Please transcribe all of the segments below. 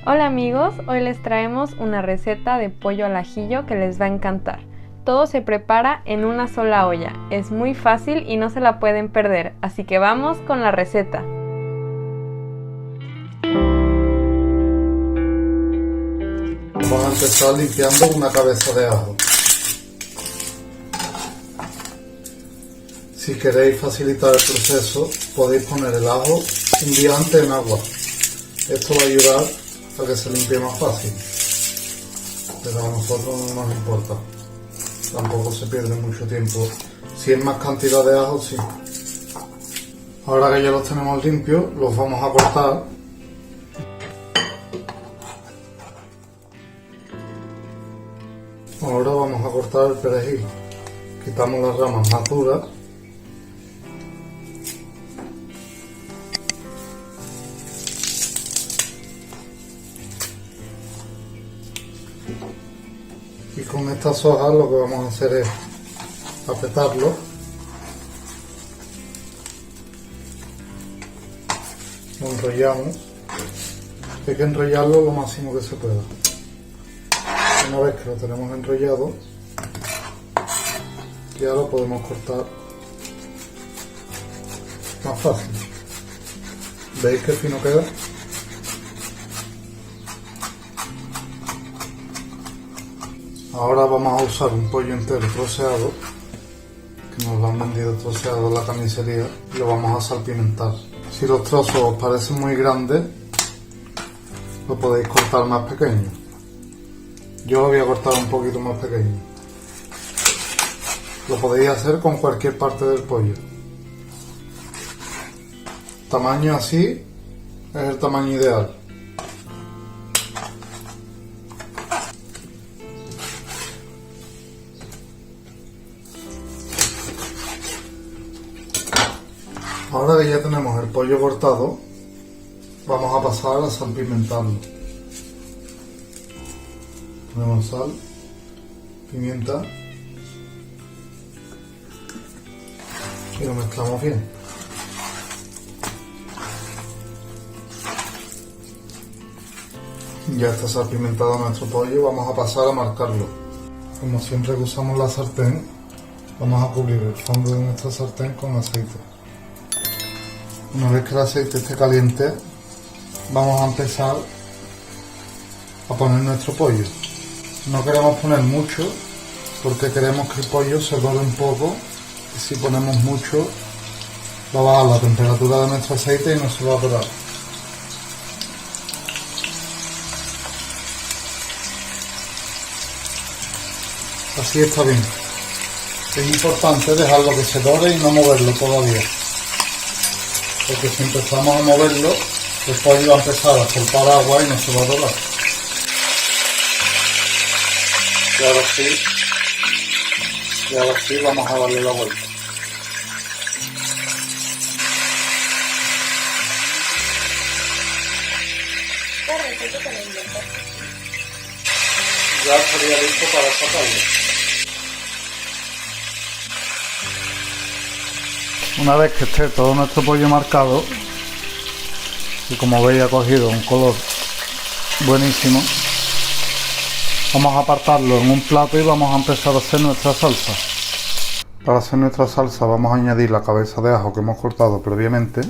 Hola amigos, hoy les traemos una receta de pollo al ajillo que les va a encantar. Todo se prepara en una sola olla, es muy fácil y no se la pueden perder, así que vamos con la receta. Vamos a empezar limpiando una cabeza de ajo. Si queréis facilitar el proceso, podéis poner el ajo un día antes en agua. Esto va a ayudar a que se limpie más fácil, pero a nosotros no nos importa. Tampoco se pierde mucho tiempo. Si es más cantidad de ajo, sí. Ahora que ya los tenemos limpios, los vamos a cortar. Ahora vamos a cortar el perejil. Quitamos las ramas más duras. Y con estas hojas lo que vamos a hacer es apretarlo. Lo enrollamos. Hay que enrollarlo lo máximo que se pueda. Una vez que lo tenemos enrollado, ya lo podemos cortar más fácil. ¿Veis qué fino queda? Ahora vamos a usar un pollo entero troceado, que nos lo han vendido troceado en la carnicería, y lo vamos a salpimentar. Si los trozos os parecen muy grandes, lo podéis cortar más pequeño. Yo lo voy a cortar un poquito más pequeño. Lo podéis hacer con cualquier parte del pollo. Tamaño así es el tamaño ideal. Ahora que ya tenemos el pollo cortado, vamos a pasar a salpimentarlo. Ponemos sal, pimienta y lo mezclamos bien. Ya está salpimentado nuestro pollo, vamos a pasar a marcarlo. Como siempre que usamos la sartén, vamos a cubrir el fondo de nuestra sartén con aceite. Una vez que el aceite esté caliente, vamos a empezar a poner nuestro pollo. No queremos poner mucho porque queremos que el pollo se dore un poco, y si ponemos mucho va a bajar la temperatura de nuestro aceite y no se va a dorar. Así está bien. Es importante dejarlo que se dore y no moverlo todavía, porque si empezamos a moverlo, el pollo va a empezar a soltar agua y no se va a dorar. Y ahora sí vamos a darle la vuelta. Ya estaría listo para sacarlo. Una vez que esté todo nuestro pollo marcado, y como veis ha cogido un color buenísimo, vamos a apartarlo en un plato y vamos a empezar a hacer nuestra salsa. Para hacer nuestra salsa vamos a añadir la cabeza de ajo que hemos cortado previamente.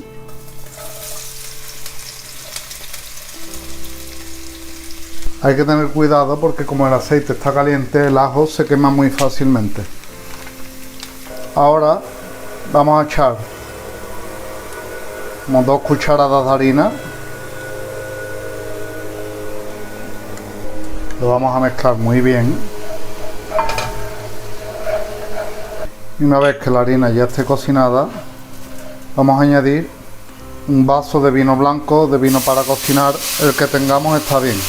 Hay que tener cuidado porque como el aceite está caliente, el ajo se quema muy fácilmente. Ahora vamos a echar como 2 cucharadas de harina. Lo vamos a mezclar muy bien. Y una vez que la harina ya esté cocinada, vamos a añadir un vaso de vino blanco, de vino para cocinar, el que tengamos está bien.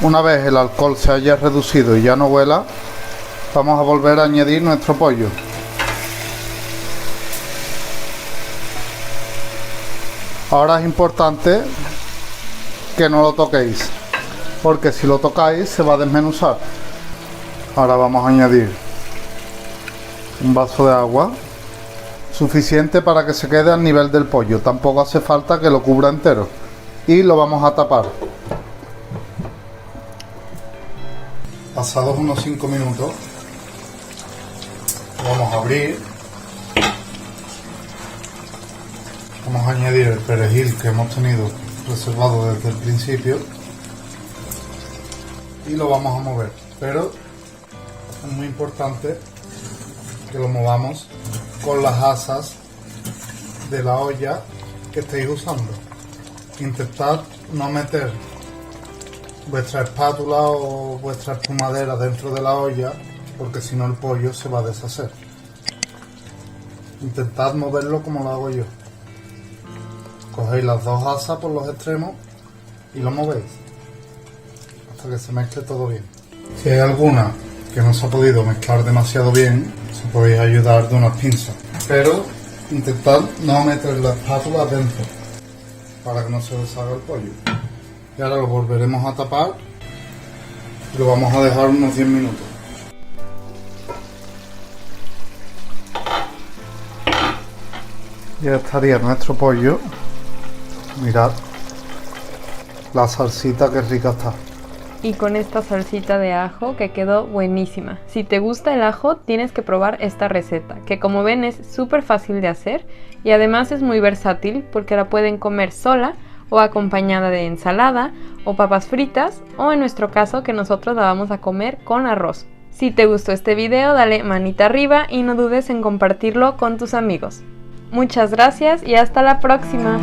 Una vez el alcohol se haya reducido y ya no huela, vamos a volver a añadir nuestro pollo. Ahora es importante que no lo toquéis, porque si lo tocáis se va a desmenuzar. Ahora vamos a añadir un vaso de agua. suficiente para que se quede al nivel del pollo, tampoco hace falta que lo cubra entero. Y lo vamos a tapar. Pasados unos 5 minutos, lo vamos a abrir. Vamos a añadir el perejil que hemos tenido reservado desde el principio y lo vamos a mover, pero es muy importante que lo movamos con las asas de la olla que estéis usando. Intentad no meter vuestra espátula o vuestra espumadera dentro de la olla, porque si no el pollo se va a deshacer. Intentad moverlo como lo hago yo. Cogéis las dos asas por los extremos y lo movéis hasta que se mezcle todo bien. Si hay alguna que no se ha podido mezclar demasiado bien, se podéis ayudar de unas pinzas, pero intentad no meter la espátula dentro para que no se deshaga el pollo. Y ahora lo volveremos a tapar y lo vamos a dejar unos 10 minutos. Ya estaría nuestro pollo. Mirad la salsita, que rica está. Y con esta salsita de ajo que quedó buenísima. Si te gusta el ajo, tienes que probar esta receta, que como ven es súper fácil de hacer y además es muy versátil porque la pueden comer sola o acompañada de ensalada o papas fritas, o en nuestro caso que nosotros la vamos a comer con arroz. Si te gustó este video, dale manita arriba y no dudes en compartirlo con tus amigos. Muchas gracias y hasta la próxima.